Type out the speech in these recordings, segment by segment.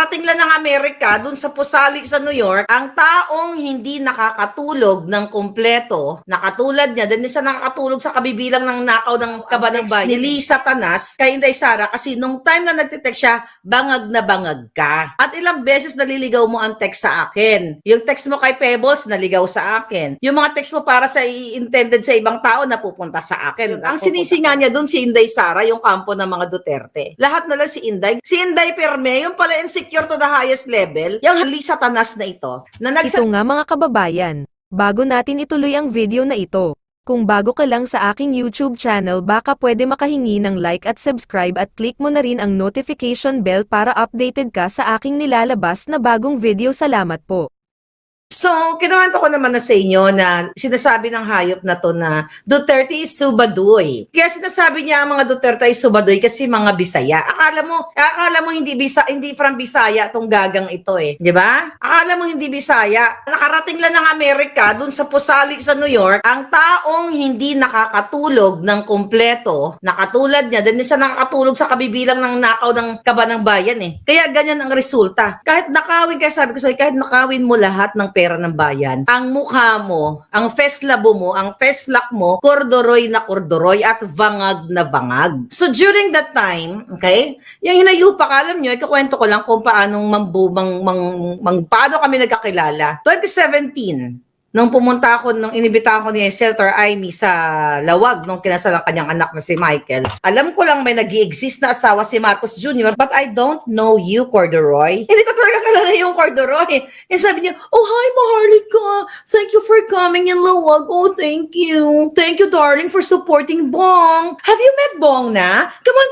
Nakarating lang ng Amerika, dun sa pusali sa New York, ang taong hindi nakakatulog ng kumpleto, nakatulad niya, din siya nakakatulog sa kabibilang ng nakaw ng kabanang bayan ni Lisa Tanas kay Inday Sara kasi nung time na nagtitext siya, bangag na bangag ka. At ilang beses naliligaw mo ang text sa akin. Yung text mo kay Pebbles, naligaw sa akin. Yung mga text mo para sa intended sa ibang tao, napupunta sa akin. Ang sinisinga niya dun si Inday Sara, yung kampo ng mga Duterte. Lahat na lang si Inday. Si Inday Perme, yung pala insecure to the highest level, yung Lisa Tanas na ito, na Ito nga mga kababayan, bago natin ituloy ang video na ito, kung bago ka lang sa aking YouTube channel baka pwede makahingi ng like at subscribe at click mo na rin ang notification bell para updated ka sa aking nilalabas na bagong video. Salamat po. So, kinuwento ko naman na sa inyo na sinasabi ng hayop na to na Duterte is subadoy. Kaya sinasabi niya ang mga Duterte is subadoy kasi mga Bisaya. Akala mo hindi from Bisaya tong gagang ito eh. Di ba? Akala mo hindi Bisaya. Nakarating lang ng Amerika, dun sa pusali sa New York, ang taong hindi nakakatulog ng kumpleto, nakatulad niya, din siya nakakatulog sa kabibilang ng nakaw ng kabanang bayan eh. Kaya ganyan ang resulta. Kahit nakawin, kaya sabi ko sa'yo, kahit nakawin mo lahat ng pera ng bayan, ang mukha mo, ang feslabo mo, ang feslak mo, kordoroy na kordoroy at bangag na bangag. So during that time, okay, yung hinayupak, alam nyo, ikukwento ko lang kung paano paano kami nagkakilala. 2017, nung pumunta ako, nung inibitahan ko ni Senator Amy sa Lawag, nung kinasal ang kanyang anak na si Michael, alam ko lang may nag-i-exist na asawa si Marcos Jr., but I don't know you, Corduroy. Hindi ko talaga kalala yung Corduroy. Yung sabi niya, oh, hi, Maharlika. Thank you for coming in Lawag. Oh, thank you. Thank you, darling, for supporting Bong. Have you met Bong na? Come on.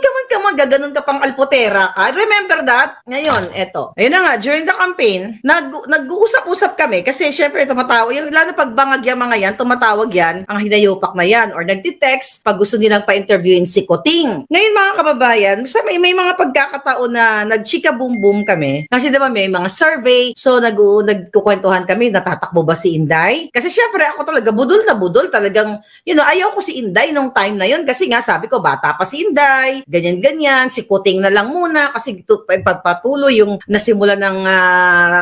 Gaganon ka pang alpotera ka. Remember that? Ngayon, eto. Ayun na nga, during the campaign, nag-uusap-usap kami kasi syempre tumatawa yung lalo pag bangag yung mga yan, tumatawag yan, ang hinayupak na yan, or nagtitext pag gusto nilang pa-interviewin si Kuting. Ngayon mga kababayan, may mga pagkakataon na nag-chika boom boom kami. Kasi diba may mga survey, so nagkukwentuhan kami, natatakbo ba si Inday? Kasi syempre ako talaga, budol na budol, talagang, ayaw ko si Inday nung time na yun, kasi nga sabi ko, bata pa si Inday, ganyan-ganyan, si Kuting na lang muna, kasi pagpatuloy yung nasimula ng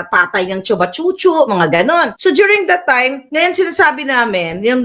tatay ng Chuba-Chuchu, mga ganon. So during that time, ngayon sinasabi namin, yung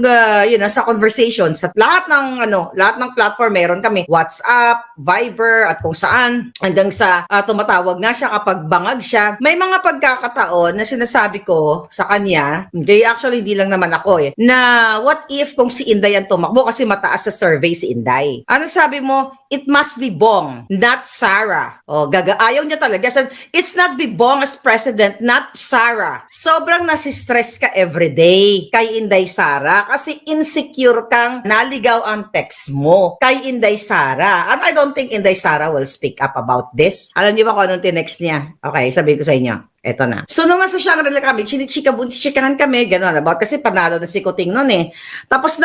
sa conversation, sa lahat ng platform meron kami, WhatsApp, Viber, at kung saan, hanggang sa tumatawag nga siya kapag bangag siya. May mga pagkakataon na sinasabi ko sa kanya, actually hindi lang naman ako na what if kung si Inday ang tumakbo kasi mataas sa survey si Inday. Ano sabi mo? It must be Bong, not Sara. Ayaw niya talaga. It's not be Bong as president, not Sara. Sobrang nasistress ka everyday kay Inday Sara kasi insecure kang naligaw ang text mo kay Inday Sara. And I don't think Inday Sara will speak up about this. Alam niyo ba kung anong tinext niya? Okay, sabihin ko sa inyo. Eto na. So, nung nasa Shangri-La kami, chikahan kami, gano'n, about kasi panalo na si Kuting nun eh. Tapos,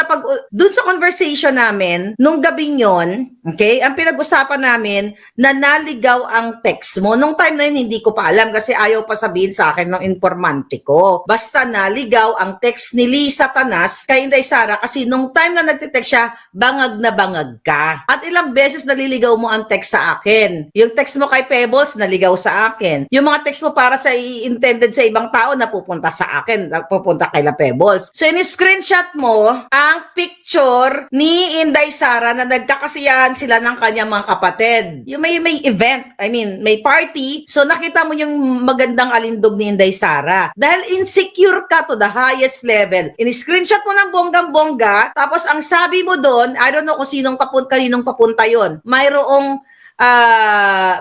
dun sa conversation namin, nung gabi yon, okay, ang pinag-usapan namin, na naligaw ang text mo. Nung time na yun, hindi ko pa alam kasi ayaw pa sabihin sa akin ng informante ko. Basta naligaw ang text ni Lisa Tanas kay Inday Sara kasi nung time na nagtitext siya, bangag na bangag ka. At ilang beses naliligaw mo ang text sa akin. Yung text mo kay Pebbles, naligaw sa akin. Yung mga text mo para sa intended sa ibang tao na pupunta sa akin, pupunta kay La Pebbles. So, in-screenshot mo ang picture ni Inday Sara na nagkakasiyahan sila ng kanyang mga kapatid. Yung may event, may party. So, nakita mo yung magandang alindog ni Inday Sara. Dahil insecure ka to the highest level. In-screenshot mo ng bonggang-bongga, tapos ang sabi mo doon, I don't know kung kaninong papunta yon. Mayroong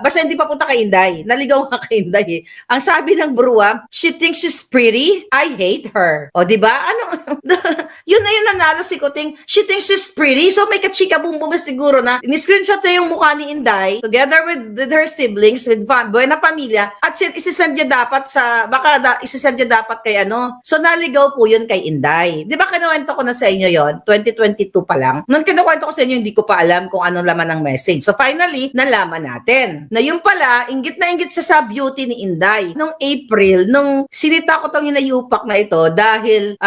basta hindi papunta kay Inday. Naligaw nga kay Inday eh. Ang sabi ng Brua, she thinks she's pretty. I hate her. O, diba? Yun na yun nanalo si Kuting. She thinks she's pretty. So, may kachika boom siguro na ni-screenshot niya yung mukha ni Inday together with her siblings, with buena pamilya. At isisend niya dapat isisend niya dapat kay So, naligaw po yun kay Inday. Diba kinuwento ko na sa inyo yon 2022 pa lang. Nung kinuwento ko sa inyo, hindi ko pa alam kung anong laman ng message. So, finally, nalaman natin na yung pala, inggit na inggit sa beauty ni Inday. Nung April, nung sinita ko tong hinayupak na ito dahil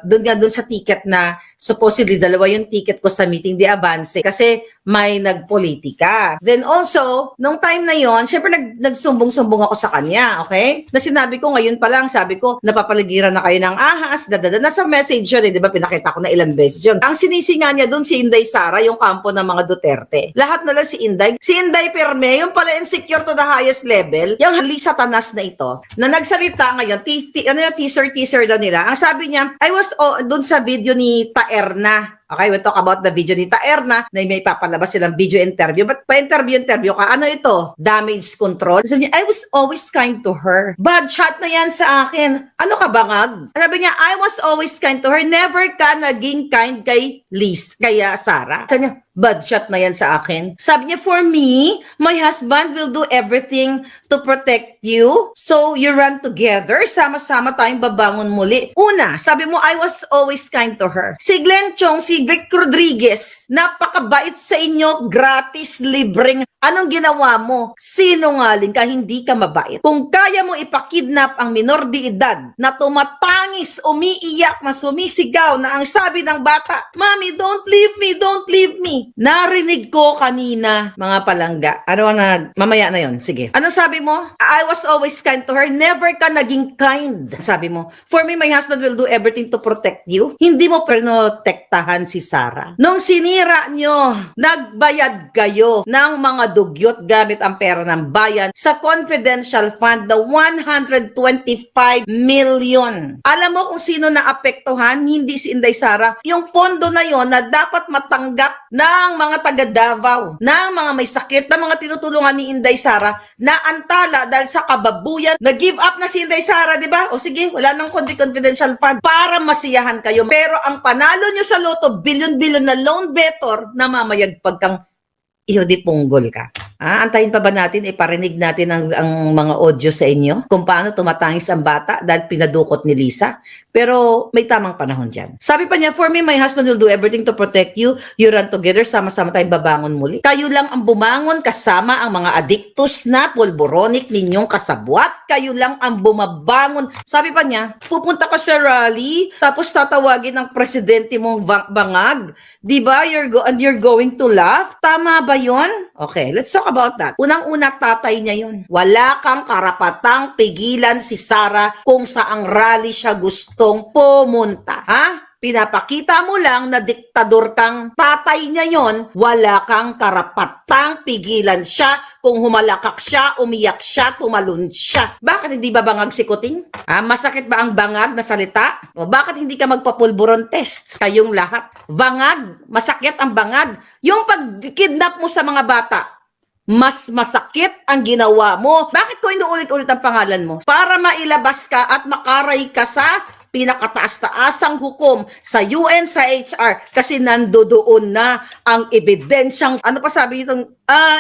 doon sa ticket na supposedly dalawa yung ticket ko sa meeting de avance kasi may nagpolitika. Then also, nung time na yon, syempre nagsumbong-sumbong ako sa kanya, okay? Na sinabi ko ngayon pa lang, sabi ko, napapaligiran na kayo ng ahas, nasa message yun, di ba? Pinakita ko na ilang beses yun. Ang sinisinga niya doon si Inday Sara, yung kampo ng mga Duterte. Lahat na lang si Inday. Si Inday Perme, yung pala insecure to the highest level, yung Lisa Tanas na ito, na nagsalita ngayon, teaser daw nila. Ang sabi niya, I was doon sa video ni Taerna. Okay, we'll talk about the video ni Taerna na may papalabas silang video interview. But pa-interview ka, ano ito? Damage control? Sabi niya, I was always kind to her. Bad shot na yan sa akin. Ano ka bangag? Sabi niya, I was always kind to her. Never ka naging kind kay Liz, kaya Sarah. Sabi niya, bad shot na yan sa akin. Sabi niya, for me, my husband will do everything to protect you. So, you run together. Sama-sama tayong babangon muli. Una, sabi mo, I was always kind to her. Si Glenn Chong, si Vic Rodriguez, napakabait sa inyo, gratis, libreng. Anong ginawa mo? Sinungaling ka, hindi ka mabait. Kung kaya mo ipakidnap ang minor de edad na tumatangis, umiiyak, na sumisigaw na ang sabi ng bata, Mami, don't leave me, don't leave me. Narinig ko kanina, mga palangga. Ano ang mamaya na yon? Sige. Anong sabi mo? I was always kind to her. Never ka naging kind. Sabi mo, for me, my husband will do everything to protect you. Hindi mo pinotektahan si Sarah. Nung sinira nyo, nagbayad kayo ng mga dugyot gamit ang pera ng bayan sa confidential fund na 125 million. Alam mo kung sino na apektuhan? Hindi si Inday Sara. Yung pondo na yon na dapat matanggap ng mga taga Davao, ng mga may sakit, na mga tinutulungan ni Inday Sara na antala dahil sa kababuyan, nag-give up na si Inday Sara, di ba? O sige, wala nang confidential fund para masiyahan kayo. Pero ang panalo nyo sa loto, bilyon-bilyon na loan better, namamayagpag kang di punggol ka. Antayin pa ba natin, iparinig natin ang mga audio sa inyo kung paano tumatangis ang bata dahil pinadukot ni Lisa? Pero may tamang panahon dyan. Sabi pa niya, for me, my husband will do everything to protect you. You run together, sama-sama tayong babangon muli. Kayo lang ang bumangon kasama ang mga adiktus na pulboronic ninyong kasabwat. Kayo lang ang bumabangon. Sabi pa niya, pupunta ka sa rally, tapos tatawagin ng presidente mong bangag. Diba? You're going to laugh? Tama ba yon? Okay, let's talk about that. Unang-una, tatay niya yon. Wala kang karapatang pigilan si Sarah kung saang rally siya gustong pumunta. Ha? Pinapakita mo lang na diktador kang tatay niya yon, wala kang karapatang pigilan siya kung humalakak siya, umiyak siya, tumalon siya. Bakit hindi ba bangag si Kuting? Masakit ba ang bangag na salita? O bakit hindi ka magpapulburon test? Kayong lahat. Bangag, masakit ang bangag. Yung pag-kidnap mo sa mga bata, mas masakit ang ginawa mo. Bakit ko inuulit-ulit ang pangalan mo? Para mailabas ka at makaray ka sa pinakataas-taasang hukom sa UN, sa HR, kasi nandoon na ang ebidensyang, ano pa sabi nitong,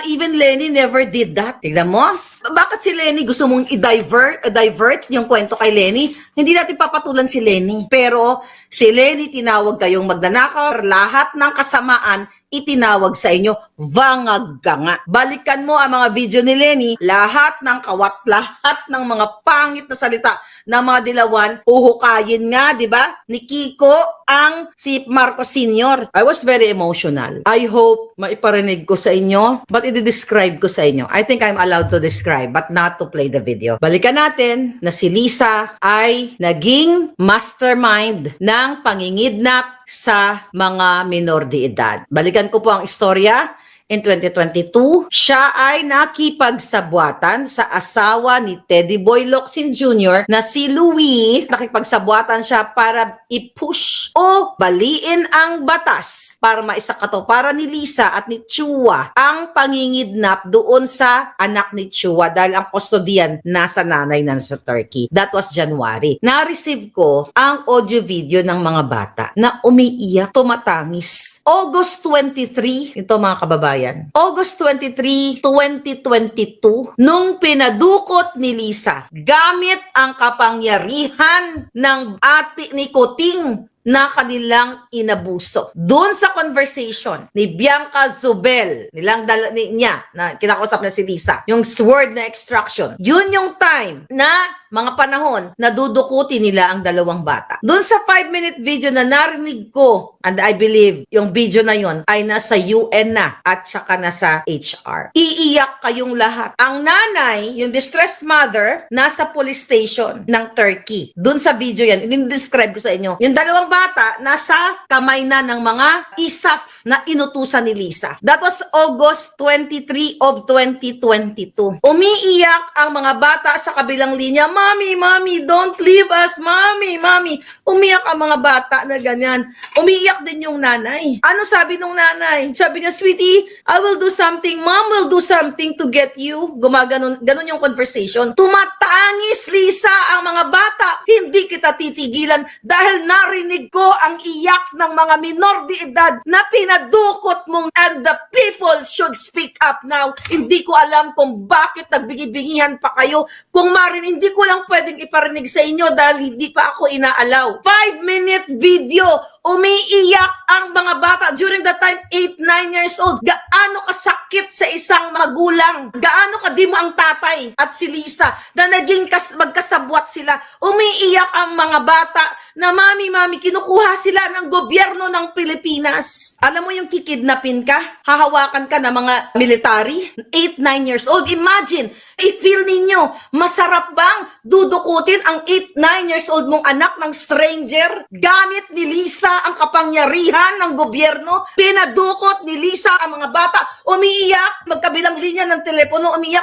even Lenny never did that. Tignan mo, bakit si Lenny gusto mong i-divert yung kwento kay Lenny? Hindi natin papatulan si Lenny. Pero si Lenny tinawag kayong magnanakaw, lahat ng kasamaan itinawag sa inyo, bangag ka nga. Balikan mo ang mga video ni Lenny, lahat ng kawat, lahat ng mga pangit na salita ng mga dilawan, uhukayin nga, di ba? Ni Kiko ang si Marcos Sr. I was very emotional. I hope maiparinig ko sa inyo, but i-describe ko sa inyo. I think I'm allowed to describe, but not to play the video. Balikan natin na si Lisa ay naging mastermind ng pangingidnap sa mga minor de edad. Balikan ko po ang istorya. In 2022, siya ay nakipagsabwatan sa asawa ni Teddy Boy Locsin Jr. na si Louie. Nakipagsabwatan siya para i-push o baliin ang batas para maisakatuparan ni Lisa at ni Chua ang pangingidnap doon sa anak ni Chua dahil ang kustodiyan nasa nanay nasa Turkey. That was January. Na-receive ko ang audio video ng mga bata na umiiyak, tumatangis. August 23, ito mga kababayan, August 23, 2022, nung pinadukot ni Lisa, gamit ang kapangyarihan ng ate ni Kuting na kanilang inabuso. Doon sa conversation ni Bianca Zubel, niya, na kinakausap na si Lisa, yung word na extraction, yun yung time na mga panahon na dudukutin nila ang dalawang bata. Doon sa 5-minute video na narinig ko, and I believe yung video na yon ay nasa UN na at saka nasa HR. Iiyak kayong lahat. Ang nanay, yung distressed mother, nasa police station ng Turkey. Doon sa video yan, in-describe ko sa inyo. Yung dalawang bata, nasa kamay na ng mga ISAF na inutusan ni Lisa. That was August 23 of 2022. Umiiyak ang mga bata sa kabilang linya, Mommy, Mommy, don't leave us, Mommy, Mommy. Umiyak ang mga bata na ganyan. Umiiyak din yung nanay. Ano sabi nung nanay? Sabi niya, Sweetie, I will do something. Mom will do something to get you. Ganun yung conversation. Tumatangis, Lisa, ang mga bata. Hindi kita titigilan dahil narinig ko ang iyak ng mga minor de edad na pinadukot mong, and the people should speak up now. Hindi ko alam kung bakit nagbigibingihan pa kayo. Kung hindi ko lang pwedeng iparinig sa inyo dahil hindi pa ako inaalaw. 5-minute video. Umiiyak ang mga bata during that time, 8-9 years old. Gaano kasakit sa isang magulang. Gaano kadimo ang tatay at si Lisa na naging magkasabwat sila. Umiiyak ang mga bata na, Mami, Mami, kinukuha sila ng gobyerno ng Pilipinas. Alam mo yung kikidnapin ka? Hahawakan ka ng mga military? 8-9 years old. Imagine, i-feel ninyo, masarap bang dudukutin ang 8-9 years old mong anak ng stranger? Gamit ni Lisa ang kapangyarihan ng gobyerno. Pinadukot ni Lisa ang mga bata. Umiiyak, magkabilang linya ng telepono, umiiyak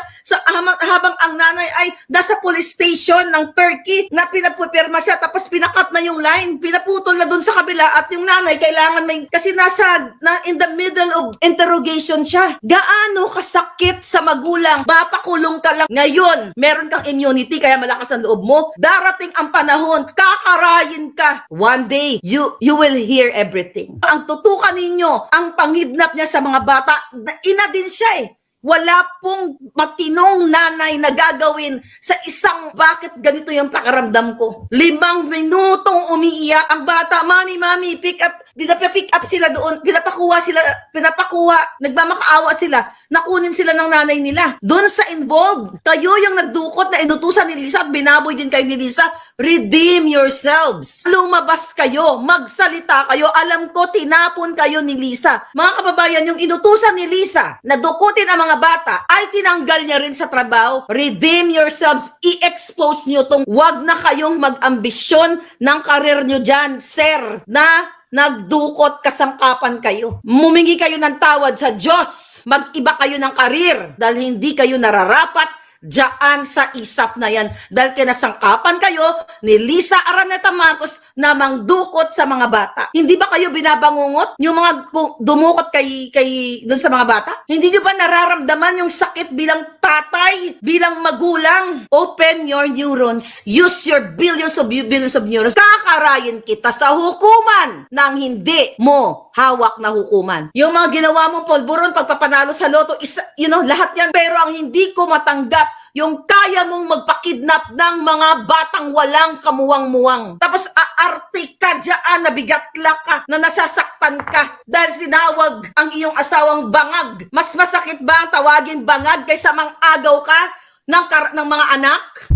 habang ang nanay ay nasa police station ng Turkey na pinapupirma siya tapos pinakat na yung line. Pinaputol na dun sa kabila at yung nanay kailangan kasi in the middle of interrogation siya. Gaano kasakit sa magulang? Papakulong ka lang. Ngayon, meron kang immunity kaya malakas ang loob mo. Darating ang panahon, kakarayin ka. One day, you will hear everything. Ang tutukan ninyo, ang panghidnap niya sa mga bata, ina din siya eh. Wala pong matinong nanay na gagawin sa isang bakit ganito yung pakaramdam ko. 5 minutong umiiyak ang bata. Mami, Mami, pick up. Pinapick up sila doon. Pinapakuha. Nagmamakaawa sila. Nakunin sila ng nanay nila. Doon sa involved, kayo yung nagdukot na inutusan ni Lisa at binaboy din kayo ni Lisa. Redeem yourselves. Lumabas kayo. Magsalita kayo. Alam ko, tinapon kayo ni Lisa. Mga kababayan, yung inutusan ni Lisa na dukutin ang mga bata ay tinanggal niya rin sa trabaho. Redeem yourselves. I-expose nyo tong wag na kayong mag-ambisyon ng karir nyo dyan, sir, na nagdukot kasangkapan kayo. Mumingi kayo ng tawad sa Diyos. Mag-iba kayo ng karir dahil hindi kayo nararapat diyan sa ISAF na yan. Dahil kinasangkapan kayo ni Lisa Araneta Marcos na mangdukot sa mga bata. Hindi ba kayo binabangungot? Yung mga dumukot kay dun sa mga bata? Hindi nyo ba nararamdaman yung sakit bilang tatay, bilang magulang? Open your neurons. Use your billions of neurons. Kakarayin kita sa hukuman ng hindi mo hawak na hukuman. Yung mga ginawa mong polburon, pagpapanalo sa loto, lahat yan. Pero ang hindi ko matanggap, yung kaya mong magpakidnap ng mga batang walang kamuwang-muwang. Tapos aarte ka dyan, nabigatla ka, na nasasaktan ka dahil sinawag ang iyong asawang bangag. Mas masakit ba ang tawagin bangag kaysa mang-agaw ka ng mga anak?